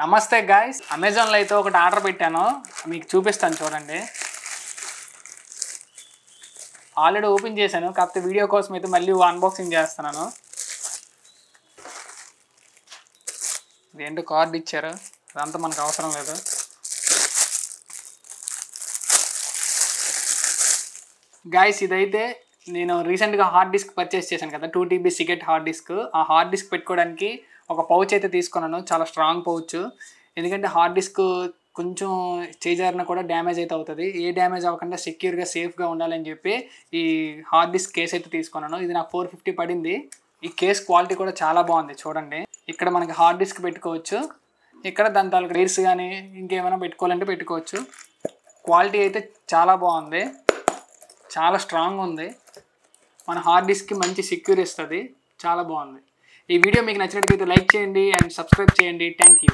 నమస్తే గాయ్స్, అమెజాన్లో అయితే ఒకటి ఆర్డర్ పెట్టాను, మీకు చూపిస్తాను చూడండి. ఆల్రెడీ ఓపెన్ చేశాను, కాకపోతే వీడియో కోసం అయితే మళ్ళీ అన్బాక్సింగ్ చేస్తున్నాను. ఇదేంటో కార్డు ఇచ్చారు, అదంతా మనకు అవసరం లేదు. గాయ్స్, ఇదైతే నేను రీసెంట్గా హార్డ్ డిస్క్ పర్చేస్ చేశాను కదా, 2 TB సిగెట్ హార్డ్ డిస్క్. ఆ హార్డ్ డిస్క్ పెట్టుకోవడానికి ఒక పౌచ్ అయితే తీసుకున్నాను, చాలా స్ట్రాంగ్ పౌచ్. ఎందుకంటే హార్డ్ డిస్క్ కొంచెం చేజారినా కూడా డ్యామేజ్ అయితే అవుతుంది. ఏ డ్యామేజ్ అవ్వకుండా సెక్యూర్గా సేఫ్గా ఉండాలని చెప్పి ఈ హార్డ్ డిస్క్ కేస్ అయితే తీసుకున్నాను. ఇది నాకు 450 పడింది. ఈ కేస్ క్వాలిటీ కూడా చాలా బాగుంది చూడండి. ఇక్కడ మనకి హార్డ్ డిస్క్ పెట్టుకోవచ్చు, ఇక్కడ దాని తాలూకు వైర్స్ కానీ ఇంకేమైనా పెట్టుకోవాలంటే పెట్టుకోవచ్చు. క్వాలిటీ అయితే చాలా బాగుంది, చాలా స్ట్రాంగ్ ఉంది. మన హార్డ్ డిస్క్కి మంచి సెక్యూర్ ఇస్తుంది, చాలా బాగుంది. ఈ వీడియో మీకు నచ్చినట్లయితే లైక్ చేయండి అండ్ సబ్స్క్రైబ్ చేయండి. Thank you.